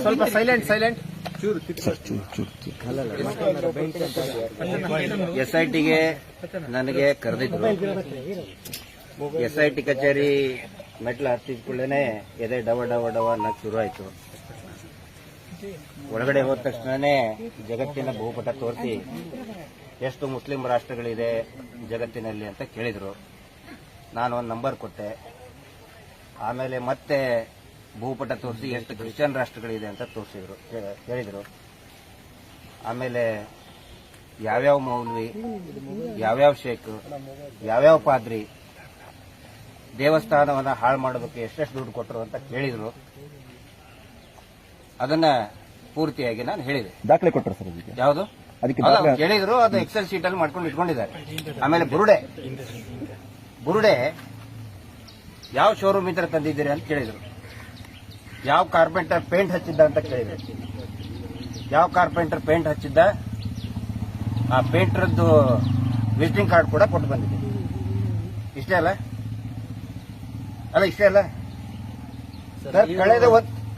ಸ್ವಲ್ಪ ಸೈಲೆಂಟ್ SITಗೆ ನನಗೆ ಕರೆದಿದ್ರು. SIT ಕಚೇರಿ ಮೆಟ್ಲು ಹತ್ತಿದ ಕೂಡಲೇ ಎದೆ ಡವ ಡವ ಡವ ಅನ್ನೋಕೆ ಶುರು ಆಯ್ತು. ಒಳಗಡೆ ಹೋದ ತಕ್ಷಣನೇ ಜಗತ್ತಿನ ಭೂಪಟ ತೋರಿಸಿ ಎಷ್ಟು ಮುಸ್ಲಿಂ ರಾಷ್ಟ್ರಗಳಿದೆ ಜಗತ್ತಿನಲ್ಲಿ ಅಂತ ಕೇಳಿದ್ರು. ನಾನು ಒಂದು ನಂಬರ್ ಕೊಟ್ಟೆ. ಆಮೇಲೆ ಮತ್ತೆ ಭೂಪಟ ತೋರಿಸಿ ಎಷ್ಟು ಕ್ರಿಶ್ಚಿಯನ್ ರಾಷ್ಟ್ರಗಳಿದೆ ಅಂತ ಹೇಳಿದ್ರು. ಆಮೇಲೆ ಯಾವ್ಯಾವ ಮೌಲ್ವಿ, ಯಾವ್ಯಾವ ಶೇಖ್, ಯಾವ್ಯಾವ ಪಾದ್ರಿ ದೇವಸ್ಥಾನವನ್ನ ಹಾಳು ಮಾಡೋದಕ್ಕೆ ಎಷ್ಟೆಷ್ಟು ದುಡ್ಡು ಕೊಟ್ಟರು ಅಂತ ಕೇಳಿದ್ರು. ಅದನ್ನ ಪೂರ್ತಿಯಾಗಿ ನಾನು ಹೇಳಿದೆ. ದಾಖಲೆ ಕೊಟ್ಟರು ಸರ್? ಯಾವುದು ಕೇಳಿದ್ರು, ಅದು ಎಕ್ಸೆಲ್ ಶೀಟ್ ಅಲ್ಲಿ ಮಾಡ್ಕೊಂಡು ಇಟ್ಕೊಂಡಿದ್ದಾರೆ. ಆಮೇಲೆ ಬುರುಡೆ ಯಾವ ಶೋರೂಮ್ ಇದ್ರೆ ತಂದಿದ್ದೀರಿ ಅಂತ ಕೇಳಿದ್ರು. ಯಾವ ಕಾರ್ಪೆಂಟರ್ ಪೇಂಟ್ ಹಚ್ಚಿದ್ದ ಅಂತ ಕೇಳಿದ್ರು. ಯಾವ ಕಾರ್ಪೆಂಟರ್ ಪೇಂಟ್ ಹಚ್ಚಿದ್ದ, ಆ ಪೇಂಟರ್ದು ವಿಸಿಟಿಂಗ್ ಕಾರ್ಡ್ ಕೂಡ ಕೊಟ್ಟು ಬಂದಿದ್ದೀನಿ. ಇಷ್ಟೇ ಅಲ್ಲ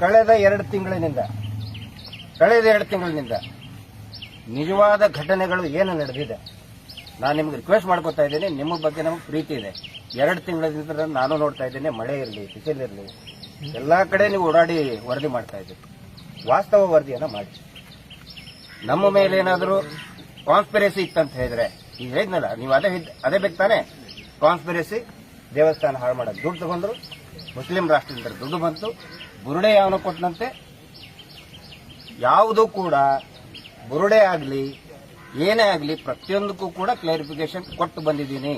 ಕಳೆದ 2 ತಿಂಗಳಿನಿಂದ ನಿಜವಾದ ಘಟನೆಗಳು ಏನು ನಡೆದಿದೆ ನಾನು ನಿಮ್ಗೆ ರಿಕ್ವೆಸ್ಟ್ ಮಾಡ್ಕೊತಾ ಇದ್ದೀನಿ. ನಿಮ್ಮ ಬಗ್ಗೆ ನಮಗೆ ಪ್ರೀತಿ ಇದೆ. 2 ತಿಂಗಳಿಂದ ನಾನು ನೋಡ್ತಾ ಇದ್ದೇನೆ. ಮಳೆ ಇರಲಿ, ಬಿಸಿಲಿರಲಿ, ಎಲ್ಲಾ ಕಡೆ ನೀವು ಓಡಾಡಿ ವರದಿ ಮಾಡ್ತಾ ಇದ್ದೀರಿ. ವಾಸ್ತವ ವರದಿಯನ್ನ ಮಾಡಿ. ನಮ್ಮ ಮೇಲೆ ಏನಾದರೂ ಕಾನ್ಸ್ಪಿರಸಿ ಇತ್ತಂತ ಹೇಳಿದ್ರೆ, ಈಗ ಹೇಳಿದ್ನಲ್ಲ, ನೀವು ಅದೇ ಬೇಕು ತಾನೆ. ಕಾನ್ಸ್ಪಿರಸಿ, ದೇವಸ್ಥಾನ ಹಾಳು ಮಾಡೋದು, ದುಡ್ಡು ತಗೊಂಡ್ರು, ಮುಸ್ಲಿಂ ರಾಷ್ಟ್ರದಿಂದ ದುಡ್ಡು ಬಂತು, ಬುರುಡೆ ಯಾವನ ಕೊಟ್ಟನಂತೆ. ಯಾವುದೂ ಕೂಡ ಬುರುಡೆ ಆಗಲಿ ಏನೇ ಆಗಲಿ ಪ್ರತಿಯೊಂದಕ್ಕೂ ಕೂಡ ಕ್ಲಾರಿಫಿಕೇಶನ್ ಕೊಟ್ಟು ಬಂದಿದ್ದೀನಿ.